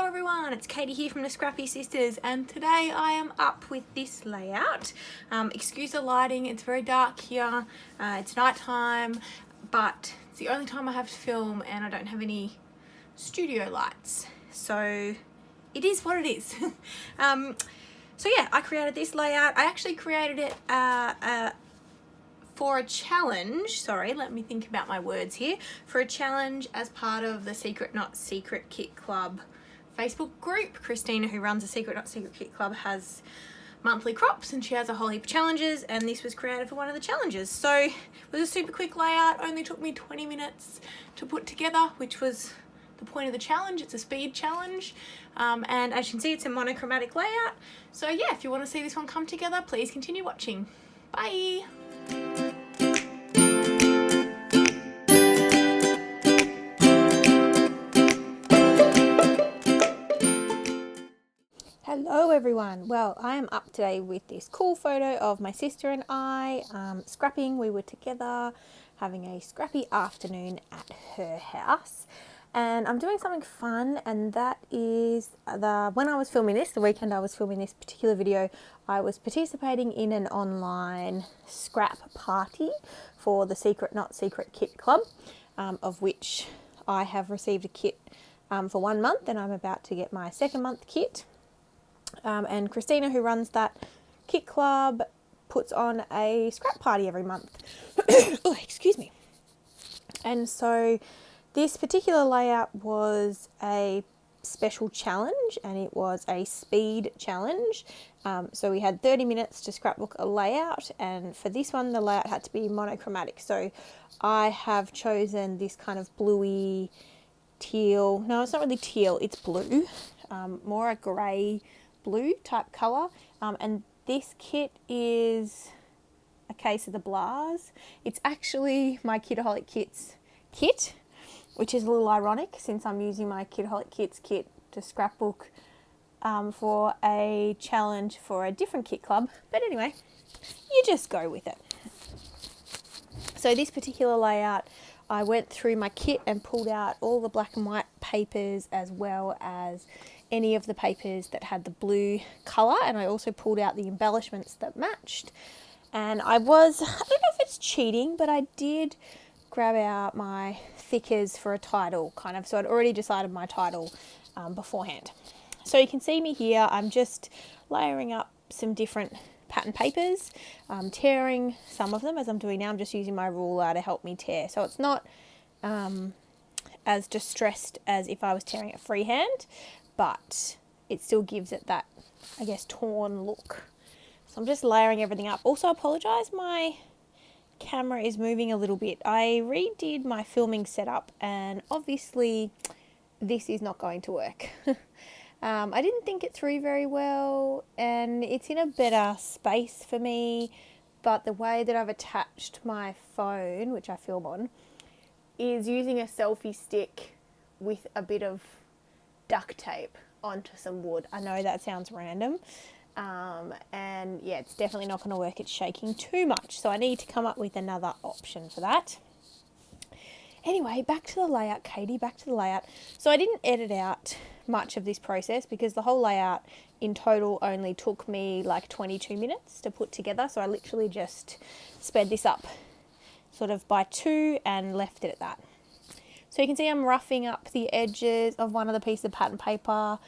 everyone, it's Katie here from the Scrappy Sisters, and today I am up with this layout. Excuse the lighting, it's very dark here, it's night time, but it's the only time I have to film and I don't have any studio lights, so it is what it is. So yeah, I created this layout. I actually created it for a challenge, sorry, let me think about my words here, for a challenge as part of the Secret Not Secret Kit Club Facebook group. Christina, who runs the Secret Not Secret Kit Club, has monthly crops and she has a whole heap of challenges, and this was created for one of the challenges. So it was a super quick layout, only took me 20 minutes to put together, which was the point of the challenge. It's a speed challenge, and as you can see, it's a monochromatic layout. So yeah, if you want to see this one come together, please continue watching. Bye! Hello everyone. Well, I am up today with this cool photo of my sister and I scrapping. We were together having a scrappy afternoon at her house, and I'm doing something fun, and that is when I was filming this, the weekend I was filming this particular video, I was participating in an online scrap party for the Secret Not Secret Kit Club, of which I have received a kit for 1 month, and I'm about to get my second month kit. And Christina, who runs that kit club, puts on a scrap party every month. Oh, excuse me. And so this particular layout was a special challenge, and it was a speed challenge. So we had 30 minutes to scrapbook a layout, and for this one the layout had to be monochromatic. So I have chosen this kind of bluey teal, no, it's not really teal, it's blue, more a grey blue type colour, and this kit is a case of the Blahs. It's actually my Kitaholic Kits kit, which is a little ironic since I'm using my Kitaholic Kits kit to scrapbook for a challenge for a different kit club, but anyway, you just go with it. So this particular layout, I went through my kit and pulled out all the black and white papers as well as any of the papers that had the blue colour, and I also pulled out the embellishments that matched. And I don't know if it's cheating, but I did grab out my thickers for a title, kind of, so I'd already decided my title beforehand. So you can see me here, I'm just layering up some different pattern papers, tearing some of them as I'm doing now. I'm just using my ruler to help me tear, so it's not as distressed as if I was tearing it freehand, but it still gives it that, I guess, torn look. So I'm just layering everything up. Also, I apologise, my camera is moving a little bit. I redid my filming setup, and obviously this is not going to work. I didn't think it through very well, and it's in a better space for me, but the way that I've attached my phone, which I film on, is using a selfie stick with a bit of duct tape onto some wood. I know that sounds random, and yeah, it's definitely not going to work. It's shaking too much, so I need to come up with another option for that. Anyway, back to the layout, Katie, back to the layout. So I didn't edit out much of this process because the whole layout in total only took me like 22 minutes to put together, so I literally just sped this up sort of by 2 and left it at that. So you can see I'm roughing up the edges of one of the pieces of pattern paper.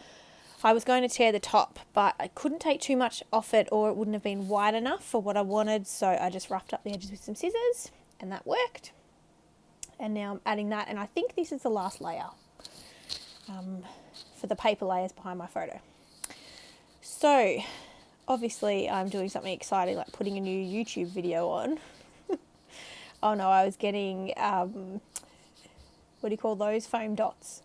I was going to tear the top, but I couldn't take too much off it or it wouldn't have been wide enough for what I wanted, so I just roughed up the edges with some scissors, and that worked. And now I'm adding that, and I think this is the last layer for the paper layers behind my photo. So obviously I'm doing something exciting like putting a new YouTube video on. Oh no, I was getting what do you call those, foam dots.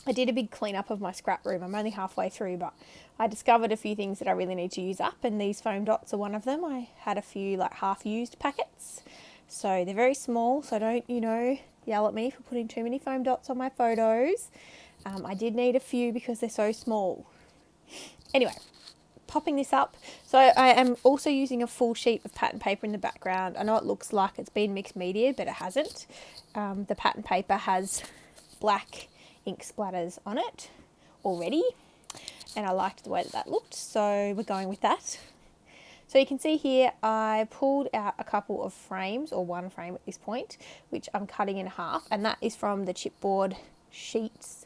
I did a big cleanup of my scrap room. I'm only halfway through, but I discovered a few things that I really need to use up, and these foam dots are one of them. I had a few like half-used packets, so they're very small, so don't, yell at me for putting too many foam dots on my photos. I did need a few because they're so small. Anyway, popping this up. So I am also using a full sheet of pattern paper in the background. I know it looks like it's been mixed media, but it hasn't. The pattern paper has black ink splatters on it already, and I liked the way that looked, so we're going with that. So you can see here I pulled out a couple of frames, or one frame at this point, which I'm cutting in half, and that is from the chipboard sheets,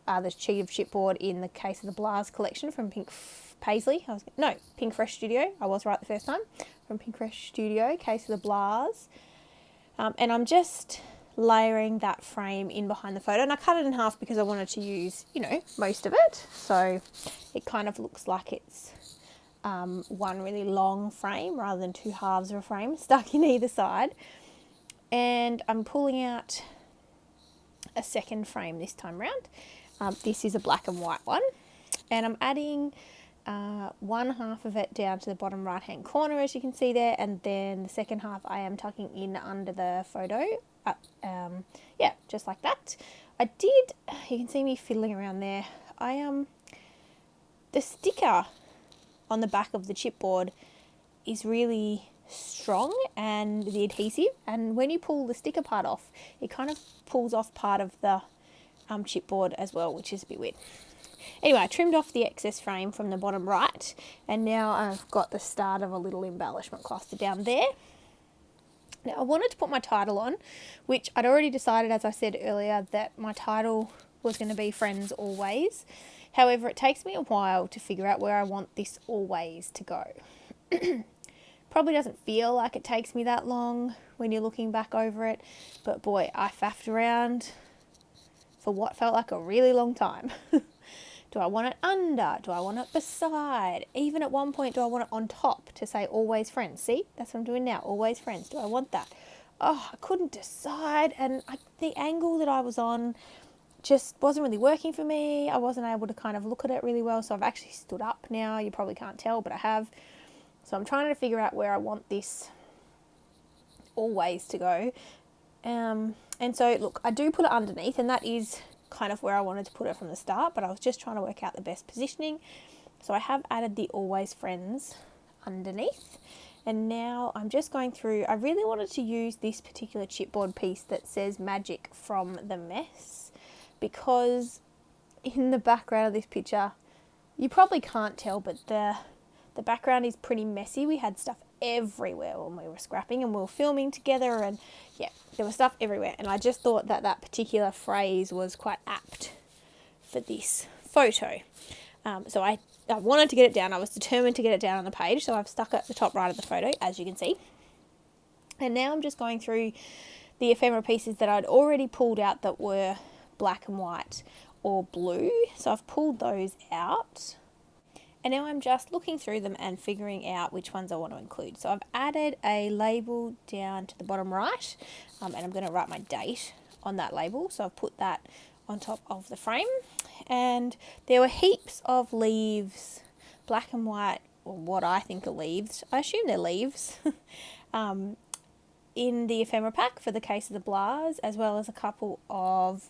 the sheet of chipboard in the Case of the Blahs collection from Pink Fresh Studio. I was right the first time. From Pink Fresh Studio, Case of the Blahs. And I'm just layering that frame in behind the photo, and I cut it in half because I wanted to use, most of it. So it kind of looks like it's one really long frame rather than two halves of a frame stuck in either side. And I'm pulling out a second frame this time round. This is a black and white one, and I'm adding one half of it down to the bottom right hand corner, as you can see there, and then the second half I am tucking in under the photo, just like that. You can see me fiddling around there. The sticker on the back of the chipboard is really strong, and the adhesive, and when you pull the sticker part off, it kind of pulls off part of the chipboard as well, which is a bit weird. Anyway, I trimmed off the excess frame from the bottom right, and now I've got the start of a little embellishment cluster down there. Now I wanted to put my title on, which I'd already decided, as I said earlier, that my title was going to be Friends Always. However, it takes me a while to figure out where I want this always to go. Probably doesn't feel like it takes me that long when you're looking back over it, but boy, I faffed around for what felt like a really long time. Do I want it under? Do I want it beside? Even at one point, do I want it on top to say Always Friends? See, that's what I'm doing now, Always Friends. Do I want that? Oh, I couldn't decide, and the angle that I was on just wasn't really working for me. I wasn't able to kind of look at it really well, so I've actually stood up now. You probably can't tell, but I have. So I'm trying to figure out where I want this always to go. And so, look, I do put it underneath, and that is kind of where I wanted to put it from the start, but I was just trying to work out the best positioning. So I have added the Always Friends underneath, and now I'm just going through. I really wanted to use this particular chipboard piece that says Magic from the Mess, because in the background of this picture, you probably can't tell, but the background is pretty messy. We had stuff everywhere when we were scrapping, and we were filming together, and yeah, there was stuff everywhere, and I just thought that particular phrase was quite apt for this photo. So I wanted to get it down. I was determined to get it down on the page, so I've stuck it at the top right of the photo, as you can see. And now I'm just going through the ephemera pieces that I'd already pulled out that were black and white or blue. So I've pulled those out, and now I'm just looking through them and figuring out which ones I want to include. So I've added a label down to the bottom right, and I'm going to write my date on that label. So I've put that on top of the frame, and there were heaps of leaves, black and white, or what I think are leaves. I assume they're leaves. In the ephemera pack for the Case of the Blahs, as well as a couple of,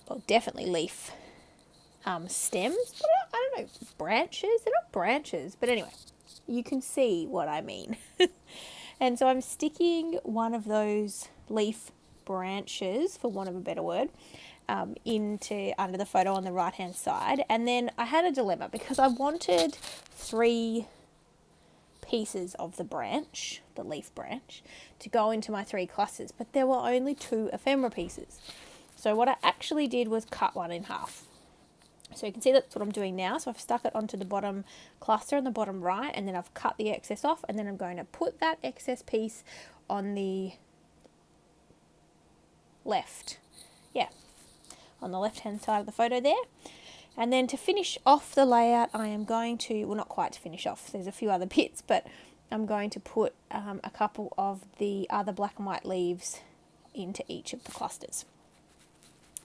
well, definitely leaf stems, but I don't know, branches. They're not branches, but anyway, you can see what I mean. And so I'm sticking one of those leaf branches, for want of a better word, into under the photo on the right hand side. And then I had a dilemma because I wanted 3 pieces of the branch, the leaf branch, to go into my 3 clusters, but there were only 2 ephemera pieces. So what I actually did was cut one in half. So you can see that's what I'm doing now. So I've stuck it onto the bottom cluster on the bottom right, and then I've cut the excess off, and then I'm going to put that excess piece on the left. Yeah, on the left hand side of the photo there. And then to finish off the layout, I am going to, well, not quite to finish off, there's a few other bits, but I'm going to put a couple of the other black and white leaves into each of the clusters.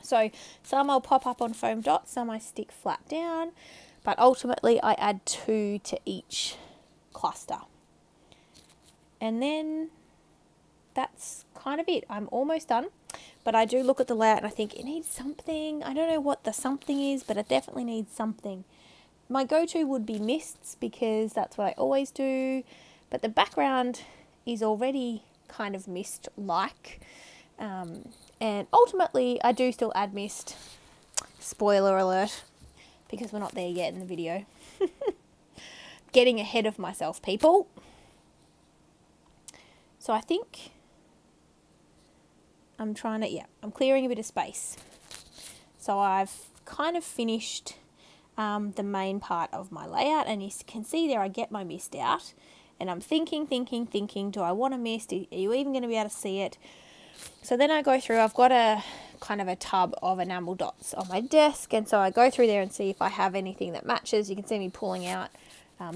So some I'll pop up on foam dots, some I stick flat down, but ultimately I add 2 to each cluster. And then that's kind of it. I'm almost done, but I do look at the layout and I think it needs something. I don't know what the something is, but it definitely needs something. My go-to would be mists, because that's what I always do, but the background is already kind of mist-like. And ultimately, I do still add mist Spoiler alert, because we're not there yet in the video. Getting ahead of myself, people. So I think I'm clearing a bit of space. So I've kind of finished the main part of my layout, and you can see there I get my mist out, and I'm thinking, do I want a mist? Are you even going to be able to see it? So then I go through, I've got a kind of a tub of enamel dots on my desk, and so I go through there and see if I have anything that matches. You can see me pulling out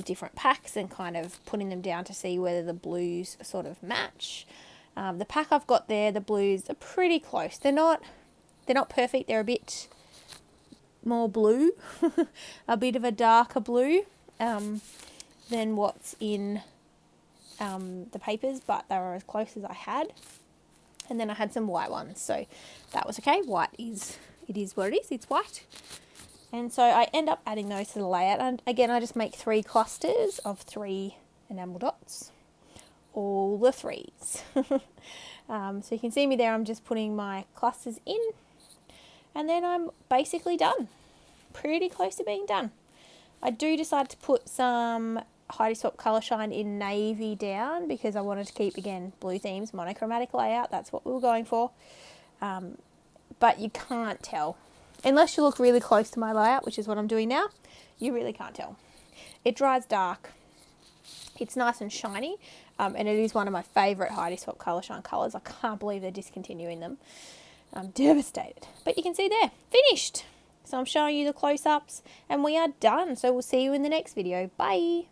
different packs and kind of putting them down to see whether the blues sort of match. The pack I've got there, the blues are pretty close. They're not perfect. They're a bit more blue, a bit of a darker blue than what's in the papers, but they were as close as I had. And then I had some white ones, so that was okay. It is what it is. It's white. And so I end up adding those to the layout. And again, I just make 3 clusters of 3 enamel dots. All the 3s. So you can see me there. I'm just putting my clusters in. And then I'm basically done. Pretty close to being done. I do decide to put some Heidi Swap Colour Shine in navy down because I wanted to keep, again, blue themes, monochromatic layout. That's what we were going for. But you can't tell. Unless you look really close to my layout, which is what I'm doing now, you really can't tell. It dries dark. It's nice and shiny. And it is one of my favourite Heidi Swap Colour Shine colours. I can't believe they're discontinuing them. I'm devastated. But you can see there, finished. So I'm showing you the close-ups and we are done. So we'll see you in the next video. Bye.